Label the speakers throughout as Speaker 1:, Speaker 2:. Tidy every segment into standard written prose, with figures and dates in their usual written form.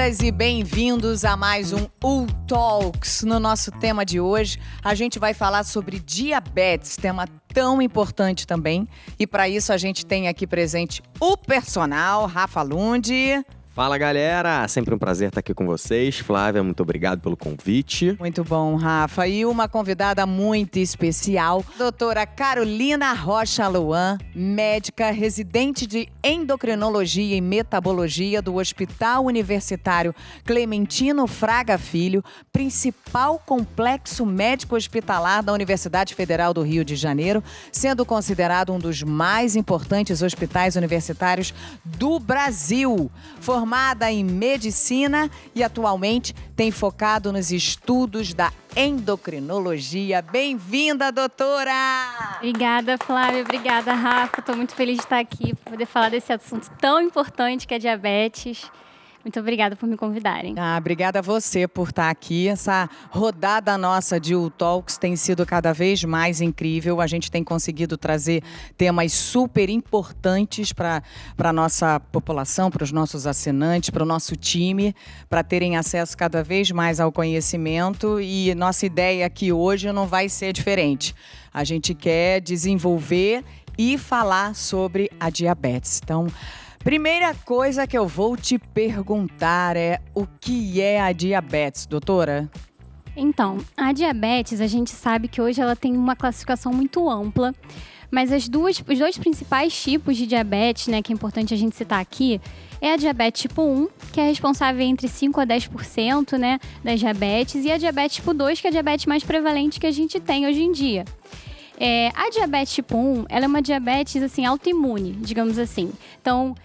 Speaker 1: Bem-vindas e bem-vindos a mais um U-Talks. No nosso tema de hoje, a gente vai falar sobre diabetes, tema tão importante também. E para isso a gente tem aqui presente o personal, Rafa Lund.
Speaker 2: Fala, galera! Sempre um prazer estar aqui com vocês. Flávia, muito obrigado pelo convite.
Speaker 1: Muito bom, Rafa. E uma convidada muito especial, doutora Carolina Rocha Luan, médica residente de endocrinologia e metabologia do Hospital Universitário Clementino Fraga Filho, principal complexo médico hospitalar da Universidade Federal do Rio de Janeiro, sendo considerado um dos mais importantes hospitais universitários do Brasil. Formada em medicina e atualmente tem focado nos estudos da endocrinologia. Bem-vinda, doutora!
Speaker 3: Obrigada, Flávia. Obrigada, Rafa. Estou muito feliz de estar aqui para poder falar desse assunto tão importante que é diabetes. Muito obrigada por me convidarem.
Speaker 1: Obrigada a você por estar aqui. Essa rodada nossa de U-Talks tem sido cada vez mais incrível. A gente tem conseguido trazer temas super importantes para a nossa população, para os nossos assinantes, para o nosso time, para terem acesso cada vez mais ao conhecimento. E nossa ideia aqui hoje não vai ser diferente. A gente quer desenvolver e falar sobre a diabetes. Então, primeira coisa que eu vou te perguntar é o que é a diabetes, doutora?
Speaker 3: Então, a diabetes, a gente sabe que hoje ela tem uma classificação muito ampla, mas os dois principais tipos de diabetes, né, que é importante a gente citar aqui, é a diabetes tipo 1, que é responsável entre 5 a 10%, né, das diabetes, e a diabetes tipo 2, que é a diabetes mais prevalente que a gente tem hoje em dia. A diabetes tipo 1, ela é uma diabetes, assim, autoimune, digamos assim. Então,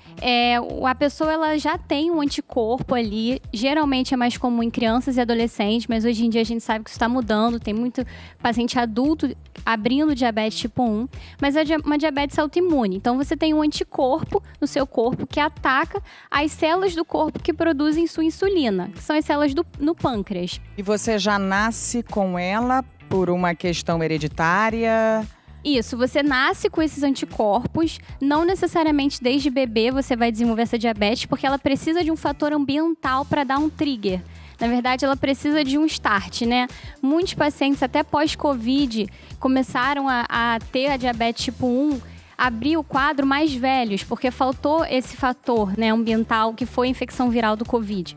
Speaker 3: a pessoa ela já tem um anticorpo ali, geralmente é mais comum em crianças e adolescentes, mas hoje em dia a gente sabe que isso está mudando, tem muito paciente adulto abrindo diabetes tipo 1, mas é uma diabetes autoimune. Então, você tem um anticorpo no seu corpo que ataca as células do corpo que produzem sua insulina, que são as células no pâncreas.
Speaker 1: E você já nasce com ela por uma questão hereditária?
Speaker 3: Isso, você nasce com esses anticorpos, não necessariamente desde bebê você vai desenvolver essa diabetes, porque ela precisa de um fator ambiental para dar um trigger. Na verdade, ela precisa de um start, né? Muitos pacientes, até pós-Covid, começaram a ter a diabetes tipo 1, abrir o quadro mais velhos, porque faltou esse fator, né, ambiental, que foi a infecção viral do Covid.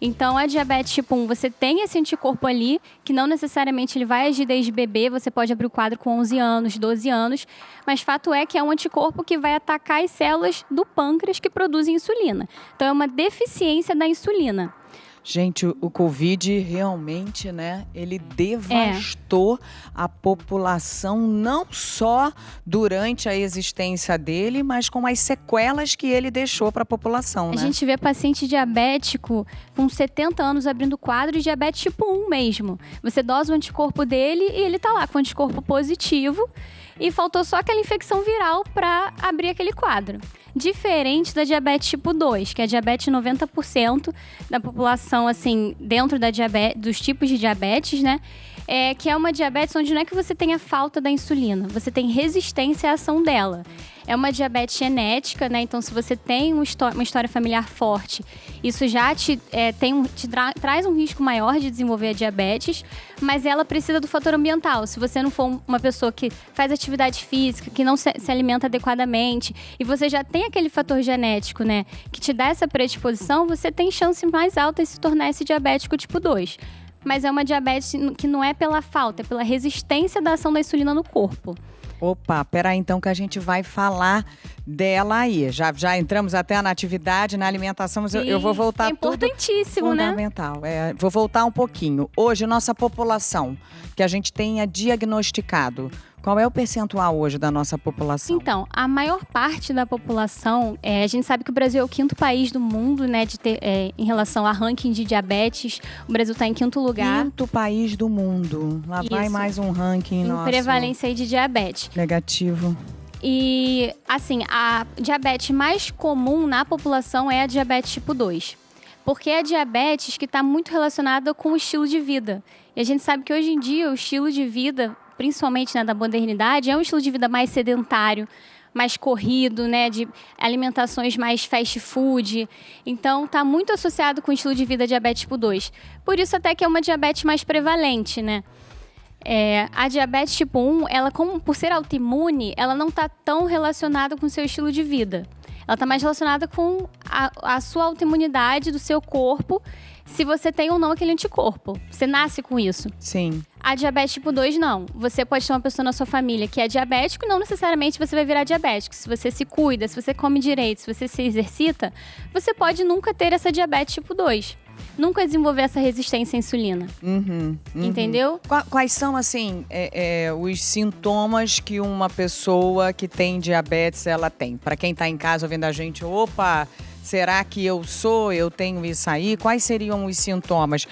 Speaker 3: Então, a diabetes tipo 1, você tem esse anticorpo ali, que não necessariamente ele vai agir desde bebê, você pode abrir o quadro com 11 anos, 12 anos, mas fato é que é um anticorpo que vai atacar as células do pâncreas que produzem insulina. Então, é uma deficiência da insulina.
Speaker 1: Gente, o Covid realmente, né, ele devastou a população não só durante a existência dele, mas com as sequelas que ele deixou para a população, né?
Speaker 3: A gente vê paciente diabético com 70 anos abrindo quadro de diabetes tipo 1 mesmo. Você dosa o anticorpo dele e ele tá lá com anticorpo positivo e faltou só aquela infecção viral para abrir aquele quadro. Diferente da diabetes tipo 2, que é a diabetes 90% da população, assim, dentro dos tipos de diabetes, né? Que é uma diabetes onde não é que você tenha falta da insulina, você tem resistência à ação dela. É uma diabetes genética, né? Então, se você tem uma história familiar forte, isso já traz um risco maior de desenvolver a diabetes, mas ela precisa do fator ambiental. Se você não for uma pessoa que faz atividade física, que não se alimenta adequadamente, e você já tem aquele fator genético, né, que te dá essa predisposição, você tem chance mais alta de se tornar esse diabético tipo 2. Mas é uma diabetes que não é pela falta, é pela resistência da ação da insulina no corpo.
Speaker 1: Opa, peraí então que a gente vai falar dela aí. Já entramos até na atividade, na alimentação, mas
Speaker 3: Sim,
Speaker 1: eu vou voltar tudo
Speaker 3: importantíssimo,
Speaker 1: fundamental. Né? Vou voltar um pouquinho. Hoje, nossa população, que a gente tenha diagnosticado, qual é o percentual hoje da nossa população?
Speaker 3: Então, a maior parte da população, a gente sabe que o Brasil é o 5º país do mundo, né, em relação a ranking de diabetes. O Brasil está em 5º lugar.
Speaker 1: 5º país do mundo. Lá
Speaker 3: Isso.
Speaker 1: vai mais um ranking nosso.
Speaker 3: Em prevalência aí de diabetes.
Speaker 1: Negativo.
Speaker 3: E, assim, a diabetes mais comum na população é a diabetes tipo 2. Porque é a diabetes que está muito relacionada com o estilo de vida. E a gente sabe que hoje em dia o estilo de vida principalmente, né, da modernidade, é um estilo de vida mais sedentário, mais corrido, né, de alimentações mais fast food. Então, está muito associado com o estilo de vida diabetes tipo 2. Por isso até que é uma diabetes mais prevalente, né? A diabetes tipo 1, ela, por ser autoimune, ela não está tão relacionada com o seu estilo de vida. Ela está mais relacionada com a sua autoimunidade do seu corpo, se você tem ou não aquele anticorpo. Você nasce com isso.
Speaker 1: Sim.
Speaker 3: A diabetes tipo 2, não. Você pode ter uma pessoa na sua família que é diabético e não necessariamente você vai virar diabético. Se você se cuida, se você come direito, se você se exercita, você pode nunca ter essa diabetes tipo 2. Nunca desenvolver essa resistência à insulina. Entendeu?
Speaker 1: Quais são, assim, os sintomas que uma pessoa que tem diabetes, ela tem? Para quem está em casa ouvindo a gente, opa, será que eu tenho isso aí? Quais seriam os sintomas?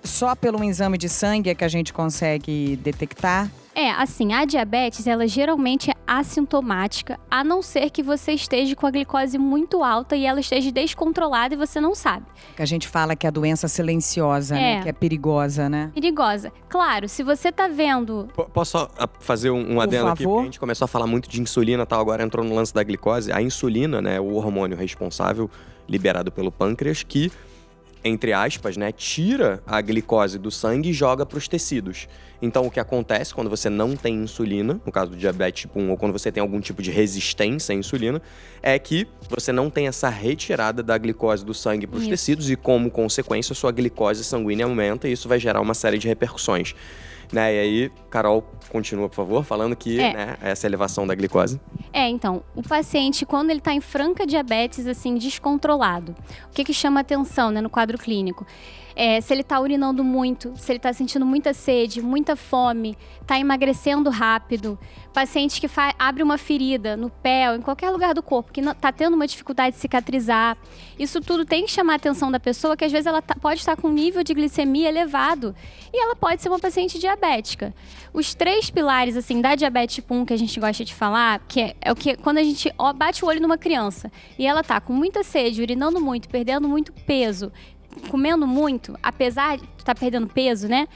Speaker 1: Só pelo exame de sangue é que a gente consegue detectar?
Speaker 3: Assim, a diabetes, ela geralmente é assintomática, a não ser que você esteja com a glicose muito alta e ela esteja descontrolada e você não sabe.
Speaker 1: Que a gente fala que é a doença silenciosa, né? Que é perigosa, né?
Speaker 3: Perigosa. Claro, se você tá vendo...
Speaker 2: Posso só fazer um adendo aqui? Porque a gente começou a falar muito de insulina e tal, agora entrou no lance da glicose. A insulina, né, o hormônio responsável, liberado pelo pâncreas, que, entre aspas, né, tira a glicose do sangue e joga para os tecidos. Então, o que acontece quando você não tem insulina, no caso do diabetes tipo 1, ou quando você tem algum tipo de resistência à insulina, é que você não tem essa retirada da glicose do sangue para os tecidos e, como consequência, a sua glicose sanguínea aumenta e isso vai gerar uma série de repercussões. Né? E aí, Carol, continua, por favor, falando que né, essa elevação da glicose.
Speaker 3: Então, o paciente, quando ele está em franca diabetes, assim, descontrolado, o que chama atenção, né, no quadro clínico? Se ele está urinando muito, se ele está sentindo muita sede, muita fome, está emagrecendo rápido, paciente que abre uma ferida no pé ou em qualquer lugar do corpo, que está tendo uma dificuldade de cicatrizar. Isso tudo tem que chamar a atenção da pessoa, que às vezes ela pode estar com um nível de glicemia elevado e ela pode ser uma paciente diabética. Os 3 pilares, assim, da diabetes tipo 1 que a gente gosta de falar, que é o que quando a gente bate o olho numa criança e ela está com muita sede, urinando muito, perdendo muito peso, comendo muito, apesar de estar perdendo peso, né?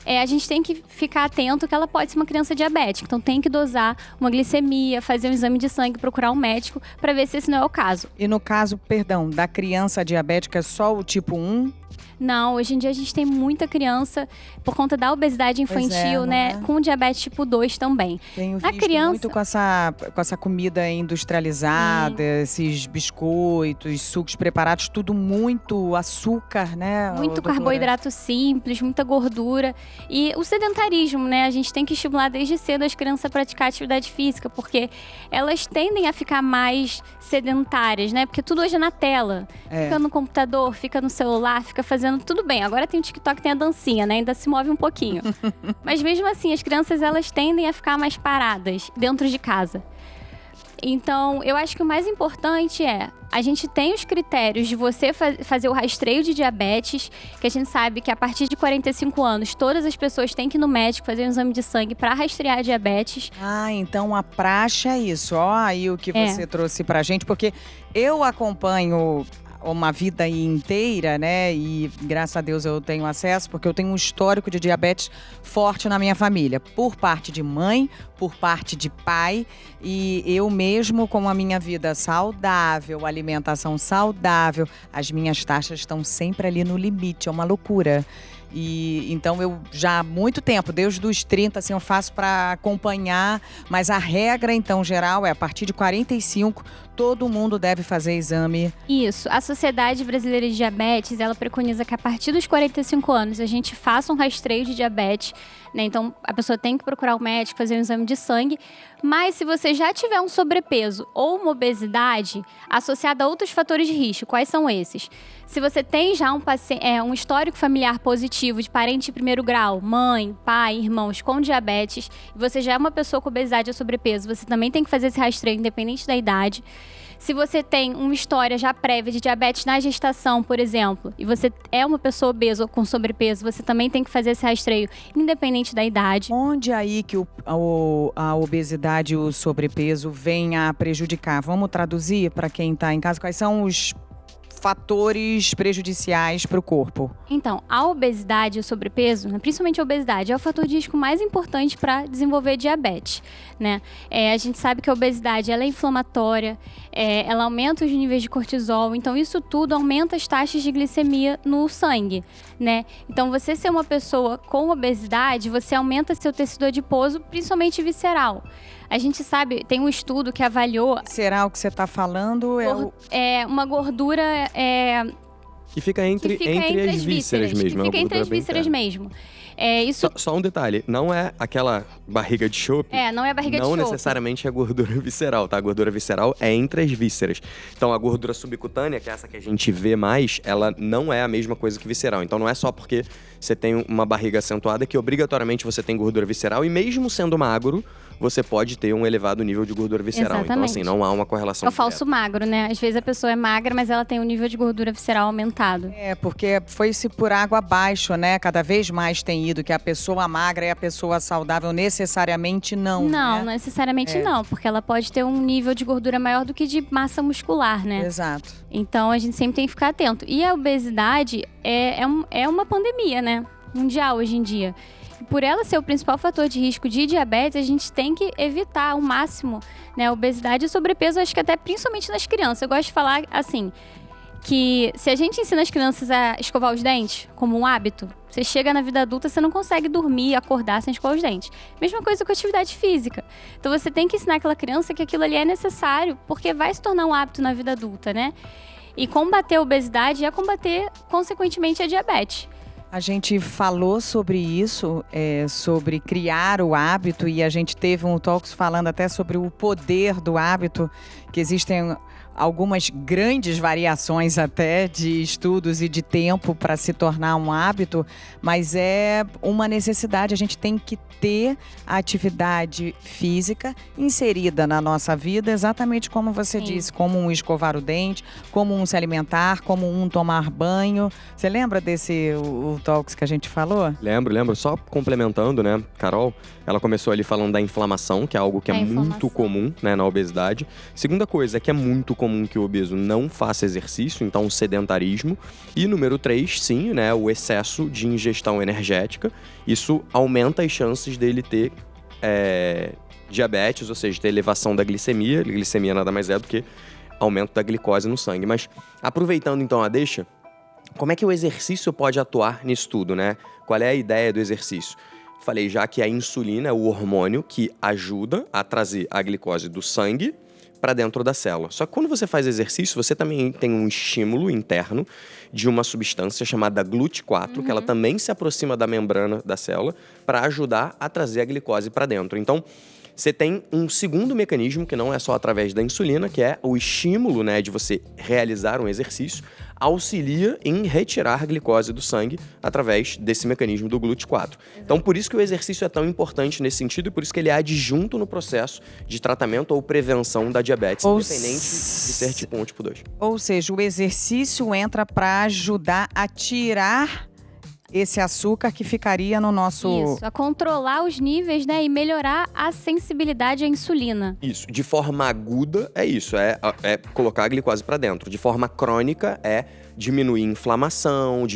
Speaker 3: A gente tem que ficar atento que ela pode ser uma criança diabética. Então tem que dosar uma glicemia, fazer um exame de sangue, procurar um médico para ver se esse não é o caso.
Speaker 1: E no caso, perdão, da criança diabética, é só o tipo 1?
Speaker 3: Não, hoje em dia a gente tem muita criança, por conta da obesidade infantil, né? Com diabetes tipo 2 também.
Speaker 1: Tenho visto muito com essa comida industrializada, esses biscoitos, sucos preparados, tudo muito açúcar, né?
Speaker 3: Muito carboidrato simples, muita gordura. E o sedentarismo, né? A gente tem que estimular desde cedo as crianças a praticar atividade física, porque elas tendem a ficar mais sedentárias, né? Porque tudo hoje é na tela. Fica no computador, fica no celular, fica fazendo tudo bem. Agora tem o TikTok, tem a dancinha, né? Ainda se move um pouquinho. Mas mesmo assim, as crianças, elas tendem a ficar mais paradas dentro de casa. Então, eu acho que o mais importante a gente tem os critérios de você fazer o rastreio de diabetes, que a gente sabe que a partir de 45 anos, todas as pessoas têm que ir no médico fazer um exame de sangue para rastrear a diabetes.
Speaker 1: Então a praxe é isso. Ó, aí o que você trouxe pra gente, porque eu acompanho uma vida inteira, né? E graças a Deus eu tenho acesso, porque eu tenho um histórico de diabetes forte na minha família. Por parte de mãe, por parte de pai. E eu mesmo, com a minha vida saudável, alimentação saudável, as minhas taxas estão sempre ali no limite. É uma loucura. E então eu já há muito tempo, desde os 30, assim, eu faço para acompanhar, mas a regra, então, geral é a partir de 45, todo mundo deve fazer exame.
Speaker 3: Isso, a Sociedade Brasileira de Diabetes, ela preconiza que a partir dos 45 anos a gente faça um rastreio de diabetes, né? Então a pessoa tem que procurar o médico, fazer um exame de sangue. Mas se você já tiver um sobrepeso ou uma obesidade associada a outros fatores de risco, quais são esses? Se você tem já um histórico familiar positivo de parente de primeiro grau, mãe, pai, irmãos com diabetes, e você já é uma pessoa com obesidade ou sobrepeso, você também tem que fazer esse rastreio independente da idade. Se você tem uma história já prévia de diabetes na gestação, por exemplo, e você é uma pessoa obesa ou com sobrepeso, você também tem que fazer esse rastreio independente da idade.
Speaker 1: Onde aí que a obesidade e o sobrepeso vem a prejudicar? Vamos traduzir para quem está em casa, quais são os fatores prejudiciais para o corpo?
Speaker 3: Então, a obesidade e o sobrepeso, né, principalmente a obesidade, é o fator de risco mais importante para desenvolver diabetes, né? A gente sabe que a obesidade ela é inflamatória, ela aumenta os níveis de cortisol, então isso tudo aumenta as taxas de glicemia no sangue, né? Então, você ser uma pessoa com obesidade, você aumenta seu tecido adiposo, principalmente visceral. A gente sabe, tem um estudo que avaliou...
Speaker 1: Visceral que você está falando
Speaker 3: é uma gordura...
Speaker 2: Que fica entre as vísceras mesmo.
Speaker 3: Que fica entre as vísceras mesmo.
Speaker 2: Só um detalhe, não é aquela barriga de chope.
Speaker 3: Não é a barriga de chope.
Speaker 2: Não necessariamente é gordura visceral, tá? A gordura visceral é entre as vísceras. Então, a gordura subcutânea, que é essa que a gente vê mais, ela não é a mesma coisa que visceral. Então, não é só porque você tem uma barriga acentuada que obrigatoriamente você tem gordura visceral. E mesmo sendo magro, você pode ter um elevado nível de gordura visceral.
Speaker 3: Exatamente.
Speaker 2: Então, assim, não há uma correlação
Speaker 3: É o falso magro, né? Às vezes a pessoa é magra, mas ela tem um nível de gordura visceral aumentado.
Speaker 1: Porque foi-se por água abaixo, né? Cada vez mais tem ido que a pessoa magra e a pessoa saudável necessariamente não,
Speaker 3: Não,
Speaker 1: né?
Speaker 3: necessariamente não, porque ela pode ter um nível de gordura maior do que de massa muscular, né?
Speaker 1: Exato.
Speaker 3: Então, a gente sempre tem que ficar atento. E a obesidade é uma pandemia, né? Mundial hoje em dia. Por ela ser o principal fator de risco de diabetes, a gente tem que evitar ao máximo, né, a obesidade e sobrepeso, acho que até principalmente nas crianças. Eu gosto de falar assim, que se a gente ensina as crianças a escovar os dentes como um hábito, você chega na vida adulta, você não consegue dormir, acordar sem escovar os dentes. Mesma coisa com atividade física. Então você tem que ensinar aquela criança que aquilo ali é necessário, porque vai se tornar um hábito na vida adulta, né? E combater a obesidade é combater, consequentemente, a diabetes.
Speaker 1: A gente falou sobre isso, sobre criar o hábito, e a gente teve um Talks falando até sobre o poder do hábito, que existem algumas grandes variações até de estudos e de tempo para se tornar um hábito, mas é uma necessidade. A gente tem que ter a atividade física inserida na nossa vida, exatamente como você disse, como um escovar o dente, como um se alimentar, como um tomar banho. Você lembra desse o Talks que a gente falou?
Speaker 2: Lembro. Só complementando, né, Carol, ela começou ali falando da inflamação, que é algo que é muito comum, né, na obesidade. Segunda coisa é que é muito comum que o obeso não faça exercício, então o sedentarismo. E número 3, sim, né, o excesso de ingestão energética. Isso aumenta as chances dele ter diabetes, ou seja, ter elevação da glicemia. Glicemia nada mais é do que aumento da glicose no sangue. Mas aproveitando então a deixa, como é que o exercício pode atuar nisso tudo, né? Qual é a ideia do exercício? Falei já que a insulina é o hormônio que ajuda a trazer a glicose do sangue para dentro da célula. Só que quando você faz exercício, você também tem um estímulo interno de uma substância chamada GLUT4, que ela também se aproxima da membrana da célula para ajudar a trazer a glicose para dentro. Então, você tem um segundo mecanismo, que não é só através da insulina, que é o estímulo, né, de você realizar um exercício, auxilia em retirar a glicose do sangue através desse mecanismo do GLUT4. Então, por isso que o exercício é tão importante nesse sentido e por isso que ele é adjunto no processo de tratamento ou prevenção da diabetes, independente de ser tipo 1 ou tipo 2.
Speaker 1: Ou seja, o exercício entra para ajudar a tirar esse açúcar que ficaria no nosso...
Speaker 3: Isso, a controlar os níveis, né, e melhorar a sensibilidade à insulina.
Speaker 2: Isso, de forma aguda é isso, é colocar a glicose para dentro. De forma crônica é diminuir a inflamação,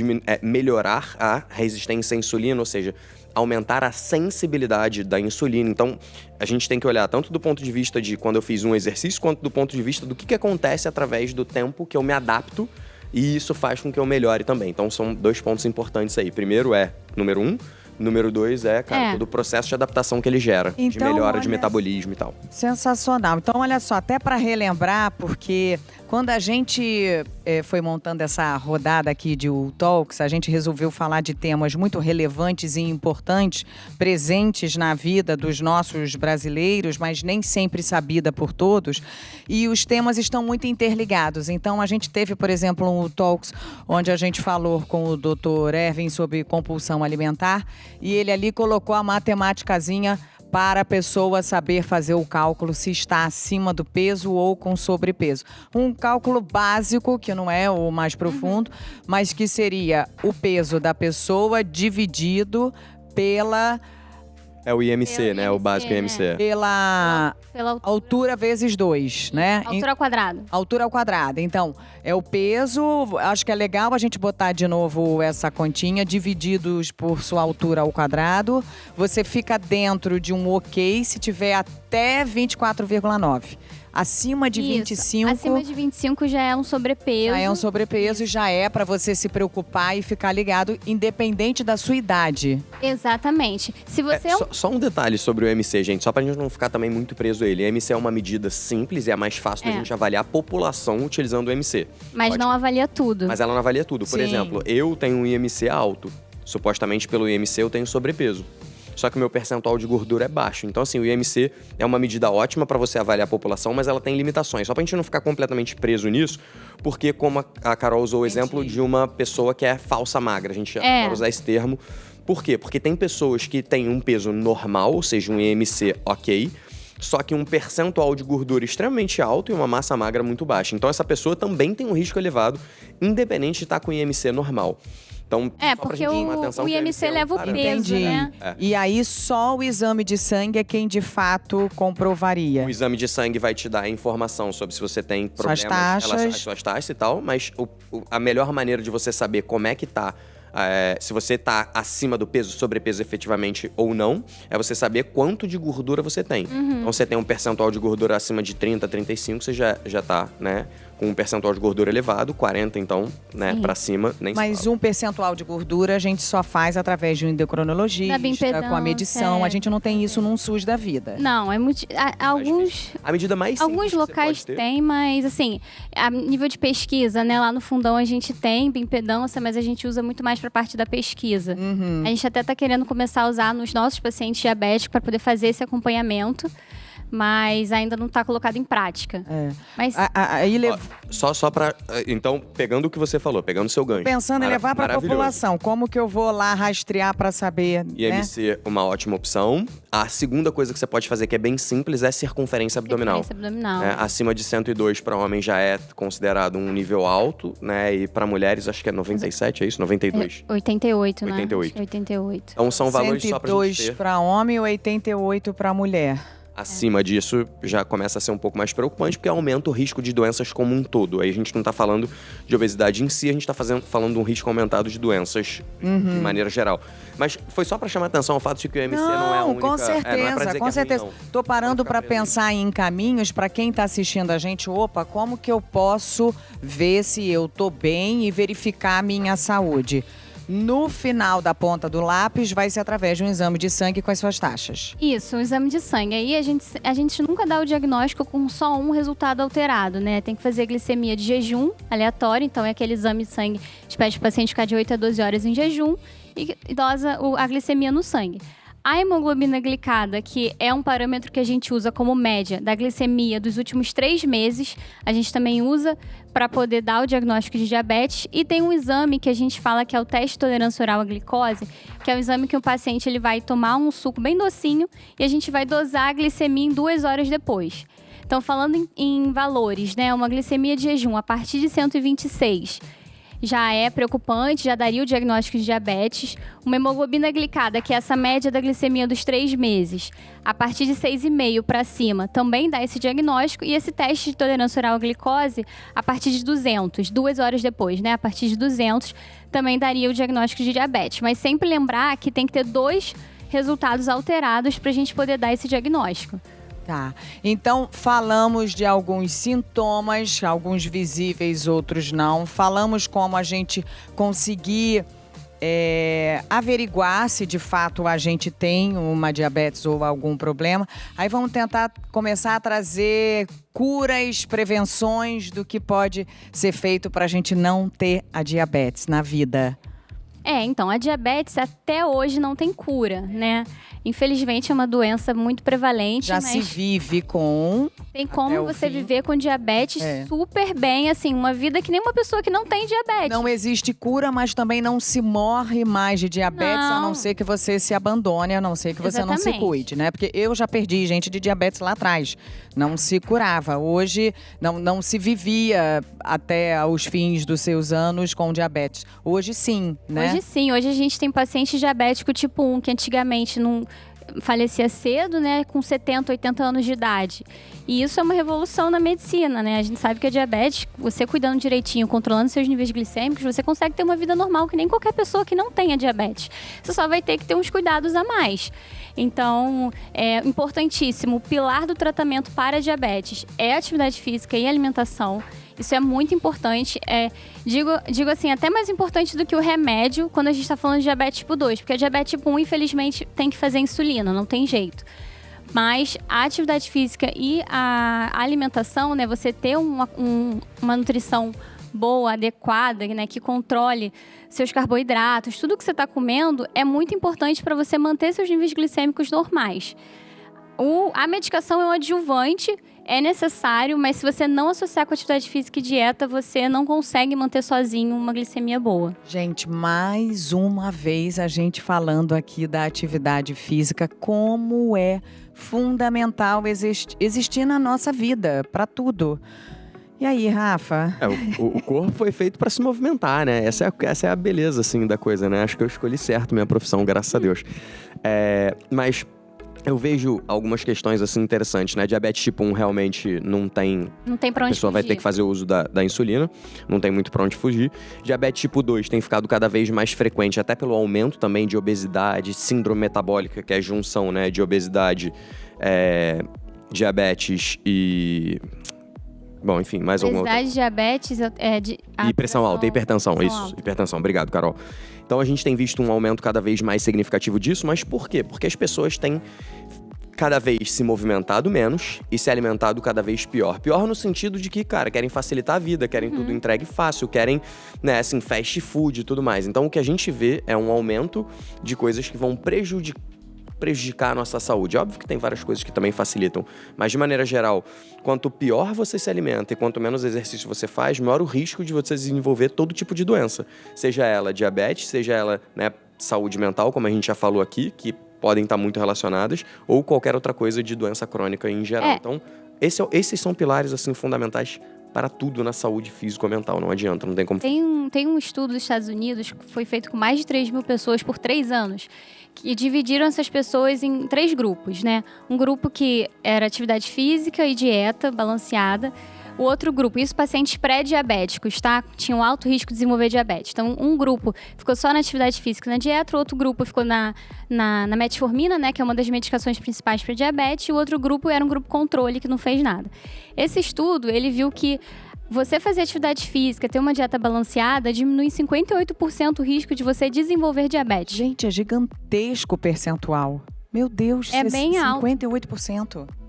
Speaker 2: melhorar a resistência à insulina, ou seja, aumentar a sensibilidade da insulina. Então, a gente tem que olhar tanto do ponto de vista de quando eu fiz um exercício, quanto do ponto de vista do que acontece através do tempo que eu me adapto. E isso faz com que eu melhore também. Então, são 2 pontos importantes aí. Primeiro número 1. Número 2 todo o processo de adaptação que ele gera. Então, de melhora de metabolismo e tal.
Speaker 1: Sensacional. Então, olha só, até para relembrar, porque quando a gente foi montando essa rodada aqui de Talks, a gente resolveu falar de temas muito relevantes e importantes, presentes na vida dos nossos brasileiros, mas nem sempre sabida por todos. E os temas estão muito interligados. Então, a gente teve, por exemplo, um Talks onde a gente falou com o Dr. Erwin sobre compulsão alimentar e ele ali colocou a matemáticazinha para a pessoa saber fazer o cálculo se está acima do peso ou com sobrepeso. Um cálculo básico, que não é o mais profundo, mas que seria o peso da pessoa dividido pela
Speaker 2: É o IMC, né? O básico IMC.
Speaker 1: Pela altura vezes 2, né?
Speaker 3: Altura ao quadrado.
Speaker 1: Altura ao quadrado. Então, é o peso. Acho que é legal a gente botar de novo essa continha, divididos por sua altura ao quadrado. Você fica dentro de um ok se tiver até 24,9. Acima de 25...
Speaker 3: Acima de 25 já é um sobrepeso.
Speaker 1: Já é um sobrepeso e já é para você se preocupar e ficar ligado, independente da sua idade.
Speaker 3: Exatamente. Se você
Speaker 2: Só um detalhe sobre o IMC, gente, só pra gente não ficar também muito preso a ele. O IMC é uma medida simples e é mais fácil da gente avaliar a população utilizando o IMC.
Speaker 3: Mas não avalia tudo.
Speaker 2: Mas ela não avalia tudo. Por
Speaker 1: Sim.
Speaker 2: exemplo, eu tenho um IMC alto. Supostamente pelo IMC eu tenho sobrepeso. Só que o meu percentual de gordura é baixo. Então, assim, o IMC é uma medida ótima para você avaliar a população, mas ela tem limitações. Só pra gente não ficar completamente preso nisso, porque como a Carol usou o exemplo de uma pessoa que é falsa magra. A gente adora usar esse termo. Por quê? Porque tem pessoas que têm um peso normal, ou seja, um IMC ok, só que um percentual de gordura extremamente alto e uma massa magra muito baixa. Então, essa pessoa também tem um risco elevado, independente de estar com IMC normal. Então, só pra
Speaker 3: porque
Speaker 2: gente chamar atenção
Speaker 3: o
Speaker 2: que
Speaker 3: IMC leva o peso,
Speaker 1: Entendi.
Speaker 3: né?
Speaker 1: E aí, só o exame de sangue é quem de fato comprovaria.
Speaker 2: O exame de sangue vai te dar informação sobre se você tem problemas,
Speaker 1: taxas.
Speaker 2: As suas taxas e tal, mas a melhor maneira de você saber como é que tá, se você tá acima do peso, sobrepeso efetivamente ou não, é você saber quanto de gordura você tem. Então, você tem um percentual de gordura acima de 30, 35, você já tá, né, com um percentual de gordura elevado, 40 então, né, pra cima, nem se
Speaker 1: Mas
Speaker 2: fala.
Speaker 1: um percentual de gordura a gente só faz através de um endocrinologista, com a medição. A gente não tem isso num SUS da vida.
Speaker 3: Não, é muito.
Speaker 2: A medida mais simples
Speaker 3: Alguns
Speaker 2: que você
Speaker 3: locais
Speaker 2: pode ter.
Speaker 3: têm, mas assim, a nível de pesquisa, né? Lá no fundão a gente tem bioimpedância, mas a gente usa muito mais para a parte da pesquisa. A gente até está querendo começar a usar nos nossos pacientes diabéticos para poder fazer esse acompanhamento, mas ainda não está colocado em prática. Mas
Speaker 1: Aí
Speaker 2: Só pra... Então, pegando o que você falou, pegando o seu gancho.
Speaker 1: pensando em levar para a
Speaker 2: maravilhoso.
Speaker 1: população, como que eu vou lá rastrear para saber, né?
Speaker 2: IMC, uma ótima opção. A segunda coisa que você pode fazer, que é bem simples, é circunferência abdominal.
Speaker 3: circunferência abdominal.
Speaker 2: Acima de 102 para homem já é considerado um nível alto, né? E para mulheres, acho que é 97, é isso? 92.
Speaker 3: 88, né?
Speaker 2: 88.
Speaker 3: Acho que 88.
Speaker 2: Então, são valores só pra gente
Speaker 1: 102
Speaker 2: ter.
Speaker 1: para homem e 88 para mulher.
Speaker 2: Acima disso, já começa a ser um pouco mais preocupante, porque aumenta o risco de doenças como um todo. Aí a gente não tá falando de obesidade em si, a gente tá falando de um risco aumentado de doenças de maneira geral. Mas foi só pra chamar atenção ao fato de que o IMC não é a única...
Speaker 1: Com certeza,
Speaker 2: não é pra dizer
Speaker 1: com
Speaker 2: que é
Speaker 1: certeza.
Speaker 2: ruim, não.
Speaker 1: Tô parando
Speaker 2: Pode ficar
Speaker 1: para
Speaker 2: preso.
Speaker 1: pensar em caminhos para quem tá assistindo a gente. Opa, como que eu posso ver se eu tô bem e verificar a minha saúde? No final da ponta do lápis vai ser através de um exame de sangue com as suas taxas.
Speaker 3: Isso, um exame de sangue. Aí a gente nunca dá o diagnóstico com só um resultado alterado, né? Tem que fazer glicemia de jejum aleatório, então é aquele exame de sangue que a gente pede para o paciente ficar de 8 a 12 horas em jejum e dosa a glicemia no sangue. A hemoglobina glicada, que é um parâmetro que a gente usa como média da glicemia dos últimos 3 meses, a gente também usa para poder dar o diagnóstico de diabetes. E tem um exame que a gente fala que é o teste de tolerância oral à glicose, que é um exame que o paciente ele vai tomar um suco bem docinho e a gente vai dosar a glicemia em 2 horas depois. Então, falando em valores, né? Uma glicemia de jejum a partir de 126 já é preocupante, já daria o diagnóstico de diabetes. Uma hemoglobina glicada, que é essa média da glicemia dos 3 meses, a partir de 6,5 para cima, também dá esse diagnóstico. E esse teste de tolerância oral à glicose, a partir de 200, 2 horas depois, né? A partir de 200, também daria o diagnóstico de diabetes. Mas sempre lembrar que tem que ter 2 resultados alterados para a gente poder dar esse diagnóstico.
Speaker 1: Tá. Então, falamos de alguns sintomas, alguns visíveis, outros não. Falamos como a gente conseguir averiguar se de fato a gente tem uma diabetes ou algum problema. Aí vamos tentar começar a trazer curas, prevenções do que pode ser feito para a gente não ter a diabetes na vida.
Speaker 3: Então, a diabetes até hoje não tem cura, né? Infelizmente é uma doença muito prevalente,
Speaker 1: Já
Speaker 3: mas
Speaker 1: se vive com...
Speaker 3: tem como
Speaker 1: o
Speaker 3: você
Speaker 1: fim.
Speaker 3: viver com diabetes super bem, assim, uma vida que nem uma pessoa que não tem diabetes.
Speaker 1: Não existe cura, mas também não se morre mais de diabetes, a não ser que você se abandone, a não ser que você não se
Speaker 3: Exatamente.
Speaker 1: cuide, né? Porque eu já perdi gente de diabetes lá atrás. Não se curava. Hoje, não se vivia até os fins dos seus anos com diabetes. Hoje sim, né?
Speaker 3: Hoje sim, hoje a gente tem paciente diabético tipo 1, que antigamente não falecia cedo, né, com 70, 80 anos de idade. E isso é uma revolução na medicina, né? A gente sabe que a diabetes, você cuidando direitinho, controlando seus níveis glicêmicos, você consegue ter uma vida normal, que nem qualquer pessoa que não tenha diabetes. Você só vai ter que ter uns cuidados a mais. Então, é importantíssimo. O pilar do tratamento para a diabetes é a atividade física e alimentação. Isso é muito importante. Digo assim, até mais importante do que o remédio quando a gente está falando de diabetes tipo 2. Porque a diabetes tipo 1, infelizmente, tem que fazer insulina, não tem jeito. Mas a atividade física e a alimentação, né? Você ter uma nutrição boa, adequada, né, que controle seus carboidratos, tudo que você está comendo é muito importante para você manter seus níveis glicêmicos normais. A medicação é um adjuvante, é necessário, mas se você não associar com atividade física e dieta, você não consegue manter sozinho uma glicemia boa.
Speaker 1: Gente, mais uma vez a gente falando aqui da atividade física, como é fundamental existir na nossa vida, para tudo. E aí, Rafa?
Speaker 2: O corpo foi feito para se movimentar, né? Essa é a beleza, assim, da coisa, né? Acho que eu escolhi certo minha profissão, graças a Deus. Mas eu vejo algumas questões, assim, interessantes, né? Diabetes tipo 1 realmente não tem
Speaker 3: pra onde fugir.
Speaker 2: A pessoa vai ter que fazer uso da insulina, não tem muito pra onde fugir. Diabetes tipo 2 tem ficado cada vez mais frequente, até pelo aumento também de obesidade, síndrome metabólica, que é a junção, né, de obesidade, diabetes e... Bom, enfim, mais alguma outra.
Speaker 3: Obesidade, diabetes
Speaker 2: e pressão alta, hipertensão. Isso, hipertensão. Obrigado, Carol. Então, a gente tem visto um aumento cada vez mais significativo disso, mas por quê? Porque as pessoas têm cada vez se movimentado menos e se alimentado cada vez pior. Pior no sentido de que, cara, querem facilitar a vida, querem tudo entregue fácil, querem, né, assim, fast food e tudo mais. Então, o que a gente vê é um aumento de coisas que vão prejudicar a nossa saúde. Óbvio que tem várias coisas que também facilitam, mas de maneira geral, quanto pior você se alimenta e quanto menos exercício você faz, maior o risco de você desenvolver todo tipo de doença. Seja ela diabetes, seja ela, né, saúde mental, como a gente já falou aqui, que podem estar muito relacionadas, ou qualquer outra coisa de doença crônica em geral. Então, esses são pilares, assim, fundamentais para tudo na saúde físico-mental, não adianta, não tem como...
Speaker 3: Tem um estudo dos Estados Unidos que foi feito com mais de 3.000 pessoas por 3 anos, que dividiram essas pessoas em 3 grupos, né? Um grupo que era atividade física e dieta balanceada. O outro grupo, isso pacientes pré-diabéticos, tá? Tinham alto risco de desenvolver diabetes. Então, um grupo ficou só na atividade física e na dieta, o outro grupo ficou na metformina, né? Que é uma das medicações principais para diabetes, e o outro grupo era um grupo controle, que não fez nada. Esse estudo, ele viu que você fazer atividade física, ter uma dieta balanceada, diminui 58% o risco de você desenvolver diabetes.
Speaker 1: Gente, é gigantesco o percentual. Meu Deus,
Speaker 3: é bem
Speaker 1: 58%.
Speaker 3: Alto.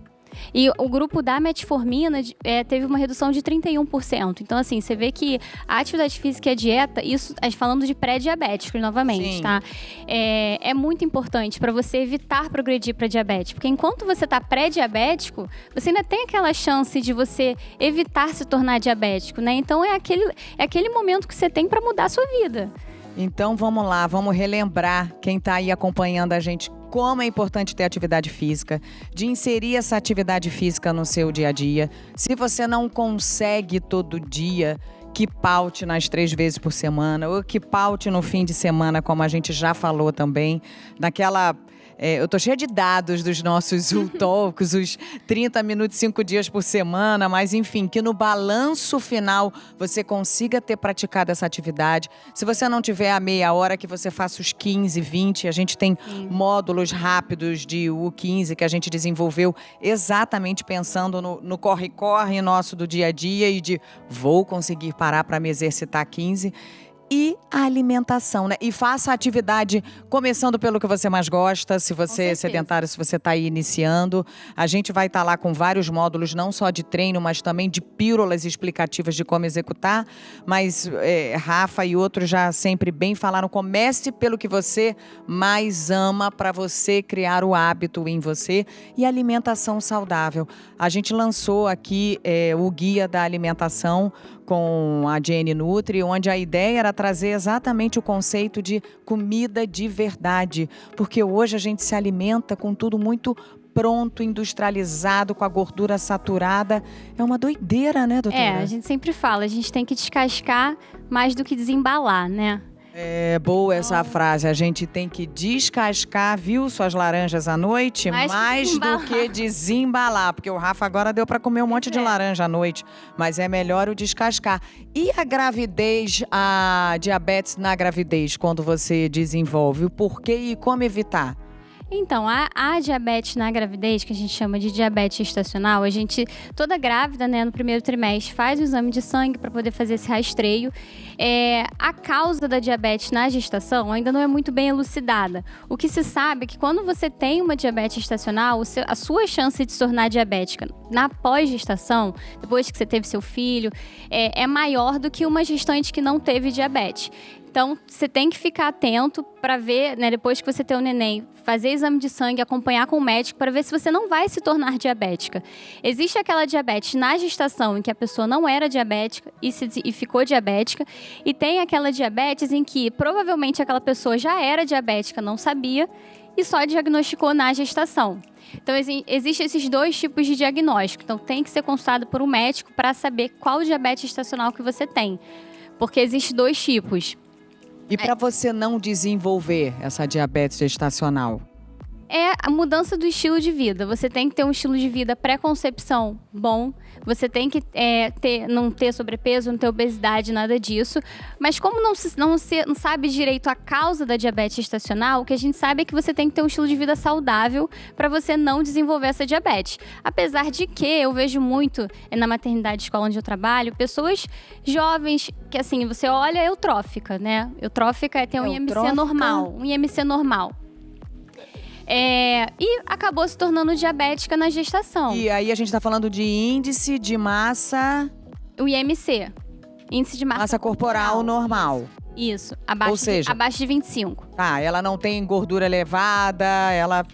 Speaker 3: E o grupo da metformina teve uma redução de 31%. Então, assim, você vê que a atividade física e a dieta, isso falando de pré-diabéticos novamente, tá? É muito importante para você evitar progredir para diabetes. Porque enquanto você tá pré-diabético, você ainda tem aquela chance de você evitar se tornar diabético, né? Então, é aquele momento que você tem para mudar a sua vida.
Speaker 1: Então, vamos lá, vamos relembrar quem tá aí acompanhando a gente, como é importante ter atividade física, de inserir essa atividade física no seu dia a dia. Se você não consegue todo dia, que paute nas 3 vezes por semana, ou que paute no fim de semana, como a gente já falou também, naquela... eu tô cheia de dados dos nossos Talks, os 30 minutos, 5 dias por semana, mas enfim, que no balanço final você consiga ter praticado essa atividade. Se você não tiver a meia hora, que você faça os 15, 20. A gente tem módulos rápidos de U15 que a gente desenvolveu exatamente pensando no corre-corre nosso do dia a dia e de vou conseguir parar para me exercitar 15. E a alimentação, né? E faça a atividade começando pelo que você mais gosta, se você é sedentário, se você está aí iniciando. A gente vai estar lá com vários módulos, não só de treino, mas também de pílulas explicativas de como executar. Mas Rafa e outros já sempre bem falaram, comece pelo que você mais ama para você criar o hábito em você. E alimentação saudável. A gente lançou aqui o Guia da Alimentação com a GN Nutri, onde a ideia era trazer exatamente o conceito de comida de verdade, porque hoje a gente se alimenta com tudo muito pronto, industrializado, com a gordura saturada. É uma doideira, né, doutora?
Speaker 3: A gente sempre fala, a gente tem que descascar mais do que desembalar, né?
Speaker 1: É boa essa frase. A gente tem que descascar, viu, suas laranjas à noite, mais do que desembalar. Porque o Rafa agora deu para comer um monte de laranja à noite. Mas é melhor o descascar. E a gravidez, a diabetes na gravidez, quando você desenvolve? O porquê e como evitar?
Speaker 3: Então, a diabetes na gravidez, que a gente chama de diabetes gestacional, toda grávida, né, no primeiro trimestre, faz o exame de sangue para poder fazer esse rastreio. A causa da diabetes na gestação ainda não é muito bem elucidada. O que se sabe é que quando você tem uma diabetes gestacional, a sua chance de se tornar diabética na pós-gestação, depois que você teve seu filho, é maior do que uma gestante que não teve diabetes. Então, você tem que ficar atento para ver, né, depois que você ter o neném, fazer exame de sangue, acompanhar com o médico para ver se você não vai se tornar diabética. Existe aquela diabetes na gestação em que a pessoa não era diabética e ficou diabética, e tem aquela diabetes em que provavelmente aquela pessoa já era diabética, não sabia, e só diagnosticou na gestação. Então, existem esses dois tipos de diagnóstico. Então, tem que ser consultado por um médico para saber qual diabetes gestacional que você tem. Porque existem dois tipos.
Speaker 1: E para você não desenvolver essa diabetes gestacional?
Speaker 3: É a mudança do estilo de vida. Você tem que ter um estilo de vida pré-concepção bom. Você tem que não ter sobrepeso, não ter obesidade, nada disso. Mas como não sabe direito a causa da diabetes gestacional, o que a gente sabe é que você tem que ter um estilo de vida saudável para você não desenvolver essa diabetes. Apesar de que eu vejo muito na maternidade escola onde eu trabalho, pessoas jovens que, assim, você olha eutrófica, né? Eutrófica é ter um IMC normal. Um IMC normal. E acabou se tornando diabética na gestação.
Speaker 1: E aí a gente tá falando de índice de massa...
Speaker 3: O IMC. Índice de massa
Speaker 1: corporal normal.
Speaker 3: Isso. Abaixo de 25.
Speaker 1: Tá, ela não tem gordura elevada, ela...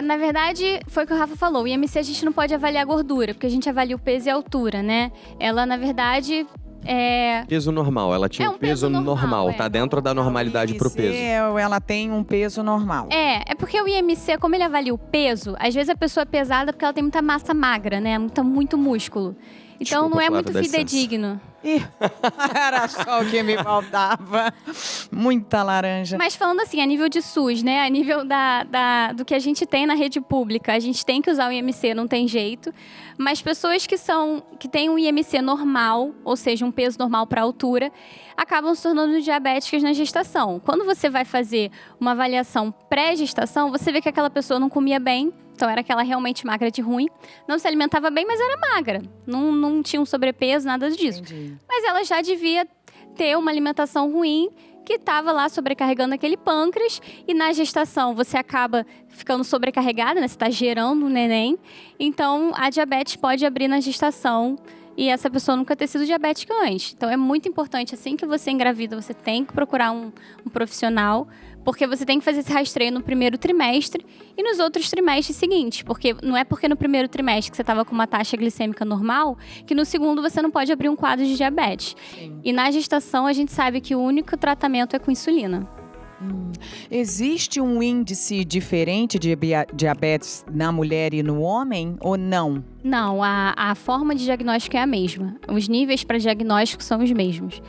Speaker 3: Na verdade, foi o que o Rafa falou. O IMC a gente não pode avaliar a gordura, porque a gente avalia o peso e a altura, né? Ela, na verdade...
Speaker 2: Peso normal, ela tinha um peso normal, tá dentro da normalidade pro peso.
Speaker 1: Ela tem um peso normal.
Speaker 3: É porque o IMC, como ele avalia o peso, às vezes a pessoa é pesada porque ela tem muita massa magra, né? Muito músculo. Então
Speaker 2: Desculpa,
Speaker 3: não é
Speaker 2: Flávia,
Speaker 3: muito fidedigno.
Speaker 1: Era só o que me faltava. Muita laranja.
Speaker 3: Mas falando assim, a nível de SUS, né? A nível do que a gente tem na rede pública, a gente tem que usar o IMC, não tem jeito. Mas pessoas que têm um IMC normal, ou seja, um peso normal para altura, acabam se tornando diabéticas na gestação. Quando você vai fazer uma avaliação pré-gestação, você vê que aquela pessoa não comia bem. Então, era aquela realmente magra de ruim. Não se alimentava bem, mas era magra. Não tinha um sobrepeso, nada disso.
Speaker 1: Entendi.
Speaker 3: Mas ela já devia ter uma alimentação ruim, que estava lá sobrecarregando aquele pâncreas. E na gestação, você acaba ficando sobrecarregada, né? Você está gerando um neném. Então, a diabetes pode abrir na gestação. E essa pessoa nunca ter sido diabética antes. Então, é muito importante, assim que você engravida, você tem que procurar um profissional, porque você tem que fazer esse rastreio no primeiro trimestre e nos outros trimestres seguintes. Porque não é porque no primeiro trimestre que você estava com uma taxa glicêmica normal, que no segundo você não pode abrir um quadro de diabetes. Sim. E na gestação, a gente sabe que o único tratamento é com insulina.
Speaker 1: Existe um índice diferente de diabetes na mulher e no homem ou não?
Speaker 3: Não, a forma de diagnóstico é a mesma. Os níveis para diagnóstico são os mesmos.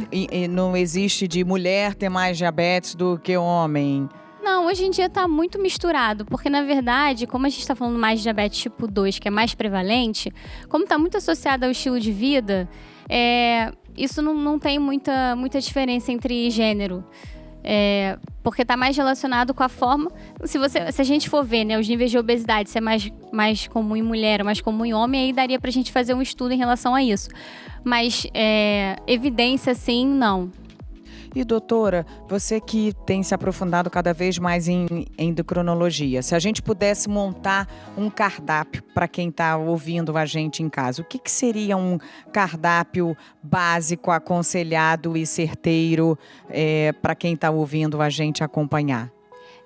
Speaker 1: E não existe de mulher ter mais diabetes do que homem?
Speaker 3: Não, hoje em dia está muito misturado, porque na verdade, como a gente está falando mais de diabetes tipo 2, que é mais prevalente, como está muito associado ao estilo de vida, isso não tem muita diferença entre gênero. Porque está mais relacionado com a forma... Se a gente for ver, né, os níveis de obesidade, se é mais comum em mulher ou mais comum em homem, aí daria pra gente fazer um estudo em relação a isso. Mas evidência, sim, não.
Speaker 1: E doutora, você que tem se aprofundado cada vez mais em endocrinologia, se a gente pudesse montar um cardápio para quem está ouvindo a gente em casa, o que seria um cardápio básico, aconselhado e certeiro para quem está ouvindo a gente acompanhar?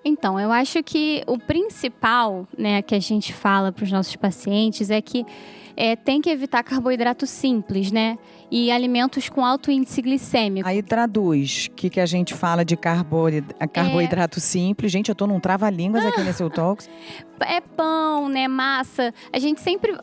Speaker 3: Então, eu acho que o principal, né, que a gente fala para os nossos pacientes é que tem que evitar carboidrato simples, né? E alimentos com alto índice glicêmico.
Speaker 1: Aí traduz, o que a gente fala de carboidrato simples? Gente, eu tô num trava-línguas aqui nesse Talks.
Speaker 3: É pão, né? Massa. A gente sempre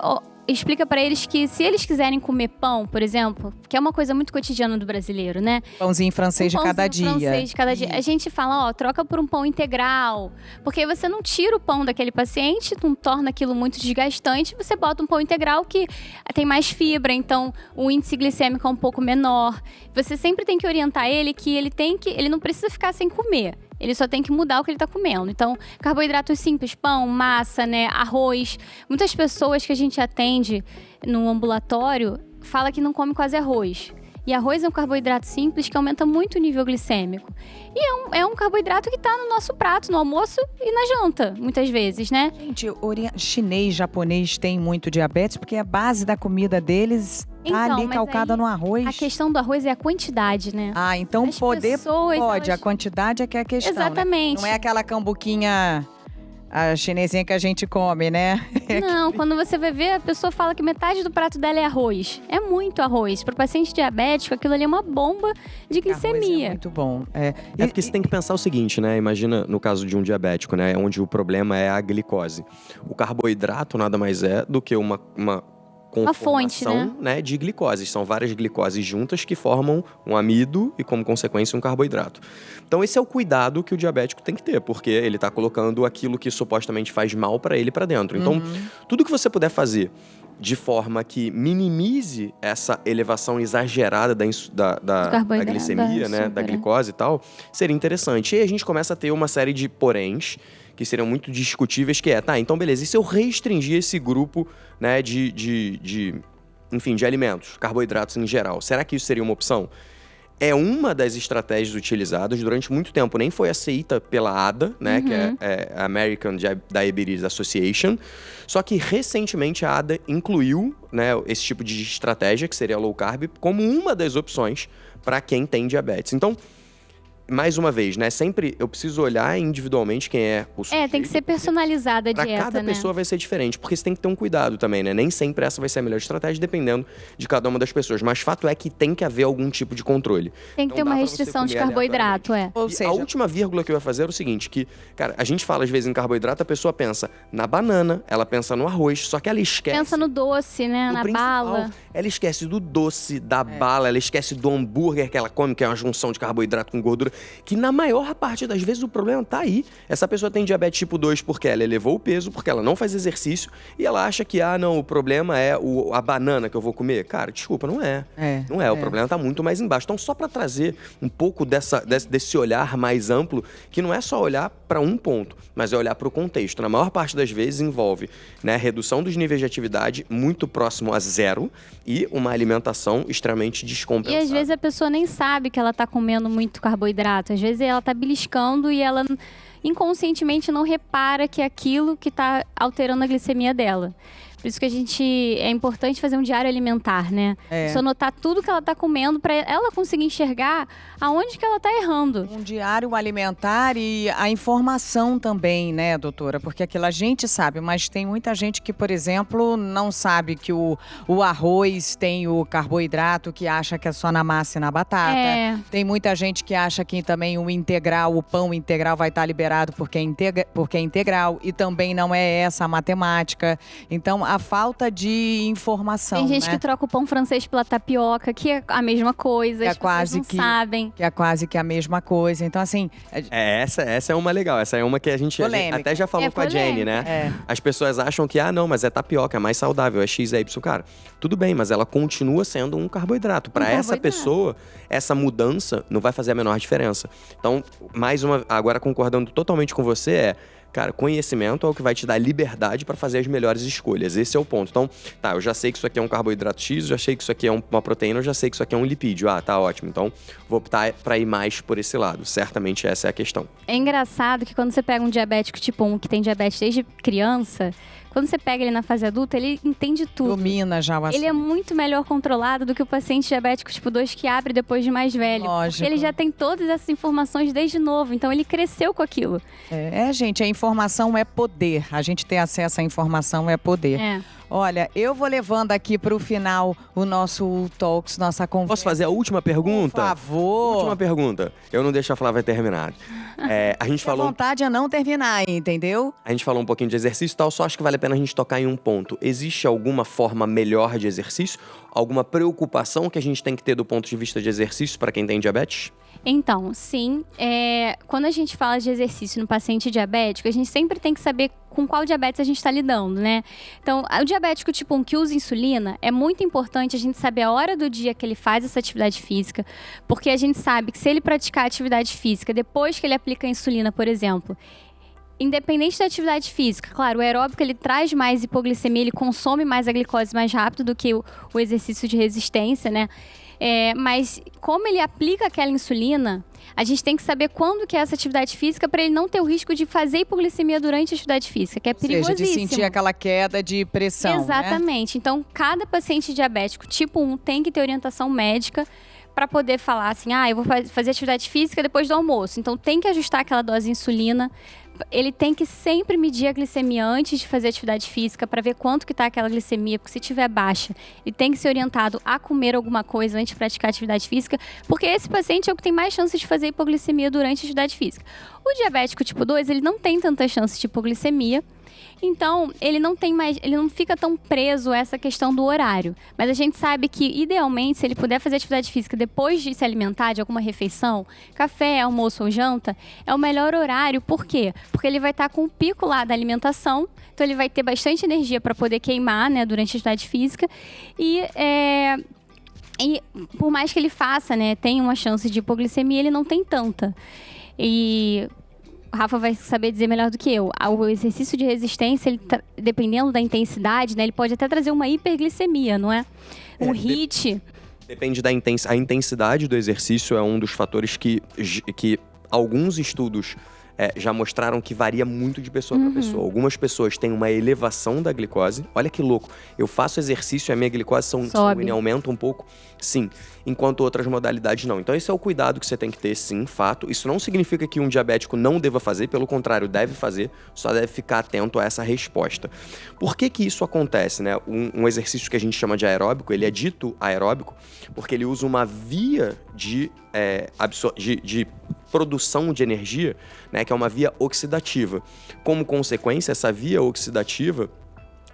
Speaker 3: explica pra eles que se eles quiserem comer pão, por exemplo, que é uma coisa muito cotidiana do brasileiro, né?
Speaker 1: Pãozinho francês de cada dia.
Speaker 3: Francês de cada dia. A gente fala, ó, troca por um pão integral. Porque aí você não tira o pão daquele paciente, não torna aquilo muito desgastante, você bota um pão integral que tem mais fibra, então o índice glicêmico é um pouco menor. Você sempre tem que orientar ele que ele não precisa ficar sem comer. Ele só tem que mudar o que ele está comendo. Então, carboidratos simples, pão, massa, né, arroz. Muitas pessoas que a gente atende no ambulatório fala que não come quase arroz. E arroz é um carboidrato simples que aumenta muito o nível glicêmico. E é um carboidrato que está no nosso prato, no almoço e na janta, muitas vezes, né?
Speaker 1: Gente, chinês, japonês tem muito diabetes porque a base da comida deles tá ali calcada no arroz.
Speaker 3: A questão do arroz é a quantidade, né?
Speaker 1: Ah, então pode. A quantidade é que é a questão.
Speaker 3: Exatamente.
Speaker 1: Né? Não é aquela cambuquinha, a chinesinha que a gente come, né?
Speaker 3: Não, quando você vai ver, a pessoa fala que metade do prato dela é arroz. É muito arroz. Para o paciente diabético, aquilo ali é uma bomba de glicemia.
Speaker 1: Arroz é muito bom.
Speaker 2: É porque você tem que pensar o seguinte, né? Imagina no caso de um diabético, né? Onde o problema é a glicose. O carboidrato nada mais é do que uma
Speaker 3: fonte,
Speaker 2: né, de glicoses. São várias glicoses juntas que formam um amido e, como consequência, um carboidrato. Então, esse é o cuidado que o diabético tem que ter, porque ele está colocando aquilo que supostamente faz mal para ele para dentro. Então, tudo que você puder fazer de forma que minimize essa elevação exagerada da glicemia, né, da glicose e tal, seria interessante. E aí a gente começa a ter uma série de poréns que seriam muito discutíveis, que é, então beleza, e se eu restringir esse grupo, né, de alimentos, carboidratos em geral, será que isso seria uma opção? É uma das estratégias utilizadas durante muito tempo, nem foi aceita pela ADA, né, que é a American Diabetes Association, só que recentemente a ADA incluiu, né, esse tipo de estratégia, que seria low carb, como uma das opções para quem tem diabetes. Então, mais uma vez, né? Sempre eu preciso olhar individualmente quem é o sujeito.
Speaker 3: Tem que ser personalizada a dieta, né?
Speaker 2: Para cada pessoa vai ser diferente, porque você tem que ter um cuidado também, né? Nem sempre essa vai ser a melhor estratégia, dependendo de cada uma das pessoas. Mas fato é que tem que haver algum tipo de controle.
Speaker 3: Tem que ter uma restrição de carboidrato,
Speaker 1: Ou seja,
Speaker 2: a última vírgula que eu ia fazer era o seguinte, que, cara, a gente fala às vezes em carboidrato, a pessoa pensa na banana, ela pensa no arroz, só que ela esquece...
Speaker 3: Pensa no doce, né? Na bala.
Speaker 2: Ela esquece do doce, da bala, ela esquece do hambúrguer que ela come, que é uma junção de carboidrato com gordura, que na maior parte das vezes o problema tá aí. Essa pessoa tem diabetes tipo 2 porque ela elevou o peso, porque ela não faz exercício, e ela acha que, o problema é a banana que eu vou comer. Cara, desculpa, não é. Não é, o problema tá muito mais embaixo. Então, só para trazer um pouco desse olhar mais amplo, que não é só olhar para um ponto, mas é olhar para o contexto. Na maior parte das vezes envolve, né, redução dos níveis de atividade muito próximo a zero e uma alimentação extremamente descompensada.
Speaker 3: E às vezes a pessoa nem sabe que ela tá comendo muito carboidrato. Às vezes ela tá beliscando e ela inconscientemente não repara que é aquilo que tá alterando a glicemia dela. Por isso que é importante fazer um diário alimentar, né? Só anotar tudo que ela tá comendo para ela conseguir enxergar aonde que ela tá errando.
Speaker 1: Um diário alimentar e a informação também, né, doutora? Porque aquilo a gente sabe, mas tem muita gente que, por exemplo, não sabe que o arroz tem o carboidrato, que acha que é só na massa e na batata. Tem muita gente que acha que também o pão integral vai estar liberado porque é integral, e também não é essa a matemática. Então, a falta de informação.
Speaker 3: Tem gente que troca o pão francês pela tapioca, que é a mesma coisa, as pessoas não sabem.
Speaker 1: Que é quase que a mesma coisa. Então, assim...
Speaker 2: Essa é uma legal. Essa é uma que a gente até já falou com a Jenny, né? As pessoas acham que, mas é tapioca, é mais saudável, é X, é Y. Cara, tudo bem, mas ela continua sendo um carboidrato. Para essa pessoa, essa mudança não vai fazer a menor diferença. Então, agora concordando totalmente com você, cara, conhecimento é o que vai te dar liberdade para fazer as melhores escolhas. Esse é o ponto. Então, eu já sei que isso aqui é um carboidrato X, eu já sei que isso aqui é uma proteína, eu já sei que isso aqui é um lipídio. Tá ótimo. Então, vou optar para ir mais por esse lado. Certamente essa é a questão.
Speaker 3: É engraçado que quando você pega um diabético tipo 1, que tem diabetes desde criança, quando você pega ele na fase adulta, ele entende tudo.
Speaker 1: Domina já o assunto.
Speaker 3: Ele é muito melhor controlado do que o paciente diabético tipo 2 que abre depois de mais velho.
Speaker 1: Lógico.
Speaker 3: Porque ele já tem todas essas informações desde novo, então ele cresceu com aquilo.
Speaker 1: Gente, a informação é poder. A gente ter acesso à informação é poder. Olha, eu vou levando aqui para o final o nosso Talks, nossa conversa.
Speaker 2: Posso fazer a última pergunta?
Speaker 1: Por favor.
Speaker 2: Última pergunta. Eu não deixo a Flávia terminar. A gente falou...
Speaker 1: A vontade é não terminar, entendeu?
Speaker 2: A gente falou um pouquinho de exercício e tal, só acho que vale a pena a gente tocar em um ponto. Existe alguma forma melhor de exercício? Alguma preocupação que a gente tem que ter do ponto de vista de exercício para quem tem diabetes?
Speaker 3: Então, sim. Quando a gente fala de exercício no paciente diabético, a gente sempre tem que saber com qual diabetes a gente está lidando, né? Então, o diabético tipo 1 que usa insulina, é muito importante a gente saber a hora do dia que ele faz essa atividade física, porque a gente sabe que se ele praticar atividade física depois que ele aplica a insulina, por exemplo, independente da atividade física, claro, o aeróbico ele traz mais hipoglicemia, ele consome mais a glicose mais rápido do que o exercício de resistência, né? Mas como ele aplica aquela insulina, a gente tem que saber quando que é essa atividade física para ele não ter o risco de fazer hipoglicemia durante a atividade física, que é perigosíssimo.
Speaker 1: Ou seja, de sentir aquela queda de pressão,
Speaker 3: Exatamente.
Speaker 1: Né?
Speaker 3: Então, cada paciente diabético tipo 1 tem que ter orientação médica para poder falar assim, eu vou fazer atividade física depois do almoço. Então, tem que ajustar aquela dose de insulina. Ele tem que sempre medir a glicemia antes de fazer atividade física para ver quanto que está aquela glicemia, porque se tiver baixa, ele tem que ser orientado a comer alguma coisa antes de praticar atividade física, porque esse paciente é o que tem mais chance de fazer hipoglicemia durante a atividade física. O diabético tipo 2, ele não tem tanta chance de hipoglicemia, então ele não fica tão preso a essa questão do horário. Mas a gente sabe que, idealmente, se ele puder fazer atividade física depois de se alimentar de alguma refeição, café, almoço ou janta, é o melhor horário. Por quê? Porque ele vai estar com o pico lá da alimentação, então ele vai ter bastante energia para poder queimar, né, durante a atividade física. E por mais que ele faça, né, tenha uma chance de hipoglicemia, ele não tem tanta. E o Rafa vai saber dizer melhor do que eu. O exercício de resistência, ele dependendo da intensidade, né, ele pode até trazer uma hiperglicemia, não é? Um HIIT.
Speaker 2: Depende da intensidade. A intensidade do exercício é um dos fatores que alguns estudos já mostraram que varia muito de pessoa para pessoa. Algumas pessoas têm uma elevação da glicose. Olha que louco. Eu faço exercício e a minha glicose sanguínea aumenta um pouco. Sim. Enquanto outras modalidades não. Então esse é o cuidado que você tem que ter, sim, fato. Isso não significa que um diabético não deva fazer. Pelo contrário, deve fazer. Só deve ficar atento a essa resposta. Por que que isso acontece, né? Um exercício que a gente chama de aeróbico, ele é dito aeróbico porque ele usa uma via de produção de energia, né, que é uma via oxidativa. Como consequência, essa via oxidativa,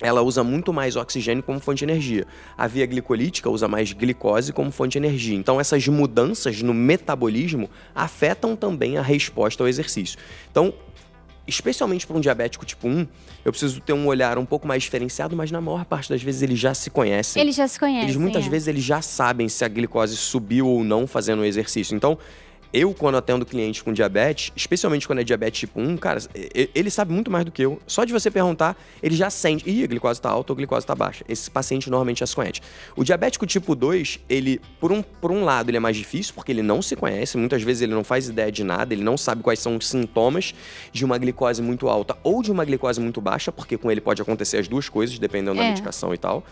Speaker 2: ela usa muito mais oxigênio como fonte de energia. A via glicolítica usa mais glicose como fonte de energia. Então, essas mudanças no metabolismo afetam também a resposta ao exercício. Então, especialmente para um diabético tipo 1, eu preciso ter um olhar um pouco mais diferenciado, mas na maior parte das vezes eles já se conhecem.
Speaker 3: Eles já se conhecem.
Speaker 2: Muitas vezes eles já sabem se a glicose subiu ou não fazendo o exercício. Então, eu, quando atendo cliente com diabetes, especialmente quando é diabetes tipo 1, cara, ele sabe muito mais do que eu. Só de você perguntar, ele já sente, a glicose tá alta ou a glicose tá baixa. Esse paciente normalmente já se conhece. O diabético tipo 2, ele, por um lado, ele é mais difícil, porque ele não se conhece, muitas vezes ele não faz ideia de nada, ele não sabe quais são os sintomas de uma glicose muito alta ou de uma glicose muito baixa, porque com ele pode acontecer as duas coisas, dependendo da medicação e tal.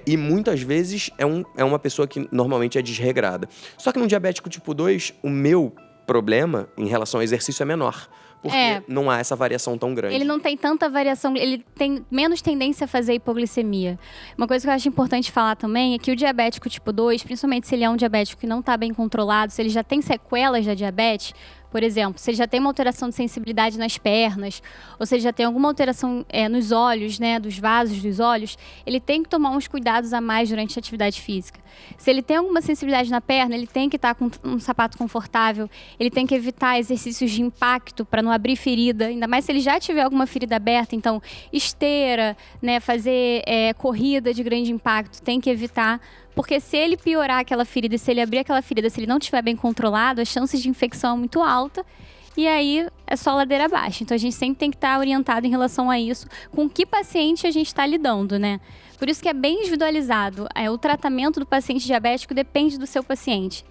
Speaker 2: E muitas vezes é uma pessoa que normalmente é desregrada. Só que no diabético tipo 2, o meu problema em relação ao exercício é menor. Porque não há essa variação tão grande.
Speaker 3: Ele não tem tanta variação, ele tem menos tendência a fazer hipoglicemia. Uma coisa que eu acho importante falar também é que o diabético tipo 2, principalmente se ele é um diabético que não está bem controlado, se ele já tem sequelas da diabetes, por exemplo, se ele já tem uma alteração de sensibilidade nas pernas, ou se ele já tem alguma alteração nos olhos, né, dos vasos dos olhos, ele tem que tomar uns cuidados a mais durante a atividade física. Se ele tem alguma sensibilidade na perna, ele tem que estar com um sapato confortável, ele tem que evitar exercícios de impacto para não abrir ferida, ainda mais se ele já tiver alguma ferida aberta, então esteira, né, fazer corrida de grande impacto, tem que evitar. Porque se ele piorar aquela ferida, se ele abrir aquela ferida, se ele não estiver bem controlado, as chances de infecção é muito alta e aí é só ladeira abaixo. Então a gente sempre tem que estar orientado em relação a isso, com que paciente a gente está lidando, né? Por isso que é bem individualizado. O tratamento do paciente diabético depende do seu paciente.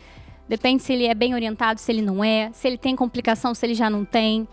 Speaker 3: Depende se ele é bem orientado, se ele não é, se ele tem complicação, se ele já não tem.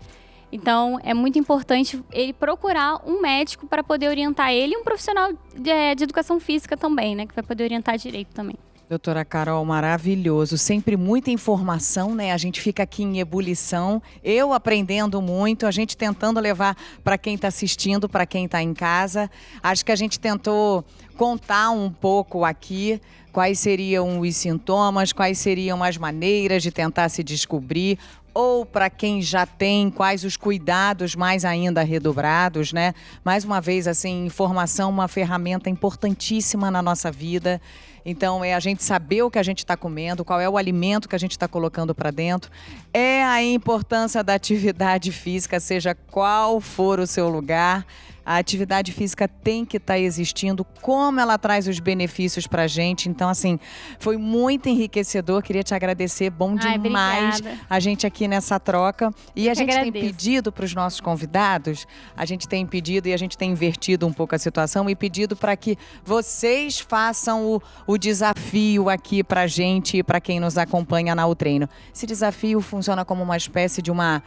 Speaker 3: Então, é muito importante ele procurar um médico para poder orientar ele e um profissional de educação física também, né? Que vai poder orientar direito também.
Speaker 1: Doutora Carol, maravilhoso. Sempre muita informação, né? A gente fica aqui em ebulição, eu aprendendo muito, a gente tentando levar para quem está assistindo, para quem está em casa. Acho que a gente tentou contar um pouco aqui quais seriam os sintomas, quais seriam as maneiras de tentar se descobrir, ou para quem já tem, quais os cuidados mais ainda redobrados, né? Mais uma vez, assim, informação, uma ferramenta importantíssima na nossa vida. Então, é a gente saber o que a gente está comendo, qual é o alimento que a gente está colocando para dentro. É a importância da atividade física, seja qual for o seu lugar. A atividade física tem que estar existindo, como ela traz os benefícios para a gente. Então, assim, foi muito enriquecedor. Queria te agradecer. Bom demais a gente aqui nessa troca. E a gente tem pedido para os nossos convidados, a gente tem pedido e a gente tem invertido um pouco a situação e pedido para que vocês façam o desafio aqui para a gente e para quem nos acompanha na O Treino. Esse desafio funciona como uma espécie de uma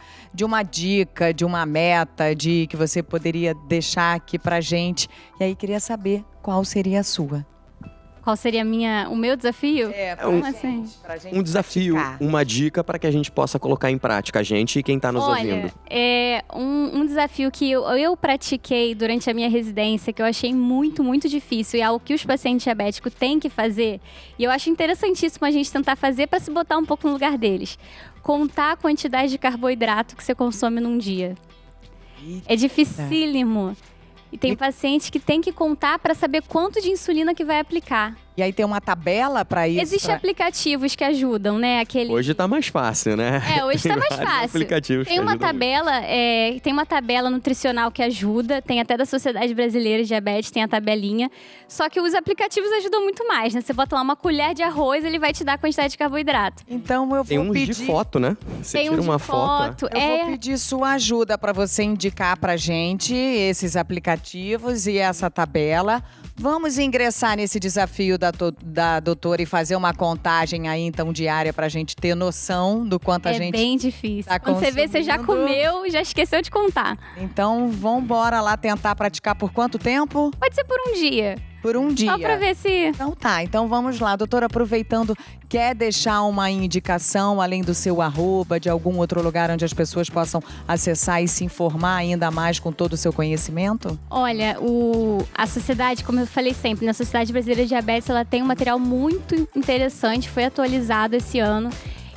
Speaker 1: dica, de uma meta, de que você poderia deixar aqui pra gente. E aí, queria saber qual seria a sua.
Speaker 3: Qual seria o meu desafio?
Speaker 2: Pra gente um desafio, praticar. Uma dica para que a gente possa colocar em prática, a gente e quem está nos ouvindo.
Speaker 3: É um desafio que eu pratiquei durante a minha residência, que eu achei muito, muito difícil e é algo que os pacientes diabéticos têm que fazer. E eu acho interessantíssimo a gente tentar fazer para se botar um pouco no lugar deles. Contar a quantidade de carboidrato que você consome num dia. É dificílimo. E tem paciente que tem que contar para saber quanto de insulina que vai aplicar.
Speaker 1: E aí tem uma tabela para isso?
Speaker 3: Existem aplicativos que ajudam, né?
Speaker 2: Hoje tá mais fácil, né?
Speaker 3: Hoje tá mais fácil. Tem uma tabela nutricional que ajuda, tem até da Sociedade Brasileira de Diabetes, tem a tabelinha. Só que os aplicativos ajudam muito mais, né? Você bota lá uma colher de arroz, ele vai te dar a quantidade de carboidrato.
Speaker 1: Então eu vou
Speaker 2: pedir... Tem uns de foto, né? Você tira uma foto.
Speaker 1: Eu vou pedir sua ajuda para você indicar pra gente esses aplicativos e essa tabela. Vamos ingressar nesse desafio da doutora e fazer uma contagem aí, então, diária, pra gente ter noção do quanto a gente...
Speaker 3: É bem difícil.
Speaker 1: Tá
Speaker 3: Quando você vê, você já comeu e já esqueceu de contar.
Speaker 1: Então, vamos embora lá tentar praticar por quanto tempo?
Speaker 3: Pode ser por um dia.
Speaker 1: Por um dia.
Speaker 3: Só pra ver se...
Speaker 1: Então tá, então vamos lá. Doutora, aproveitando, quer deixar uma indicação, além do seu @, de algum outro lugar onde as pessoas possam acessar e se informar ainda mais com todo o seu conhecimento?
Speaker 3: Olha, a sociedade, como eu falei sempre, na Sociedade Brasileira de Diabetes, ela tem um material muito interessante, foi atualizado esse ano.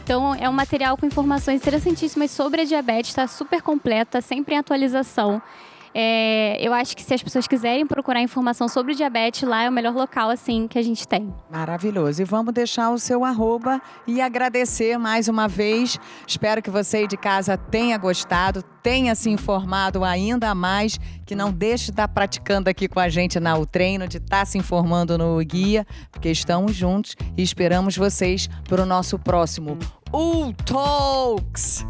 Speaker 3: Então, é um material com informações interessantíssimas sobre a diabetes, está super completo, está sempre em atualização. Eu acho que se as pessoas quiserem procurar informação sobre diabetes, lá é o melhor local, assim, que a gente tem.
Speaker 1: Maravilhoso. E vamos deixar o seu @ e agradecer mais uma vez. Espero que você aí de casa tenha gostado, tenha se informado ainda mais, que não deixe de estar praticando aqui com a gente na O Treino, de estar se informando no guia, porque estamos juntos e esperamos vocês para o nosso próximo O Talks.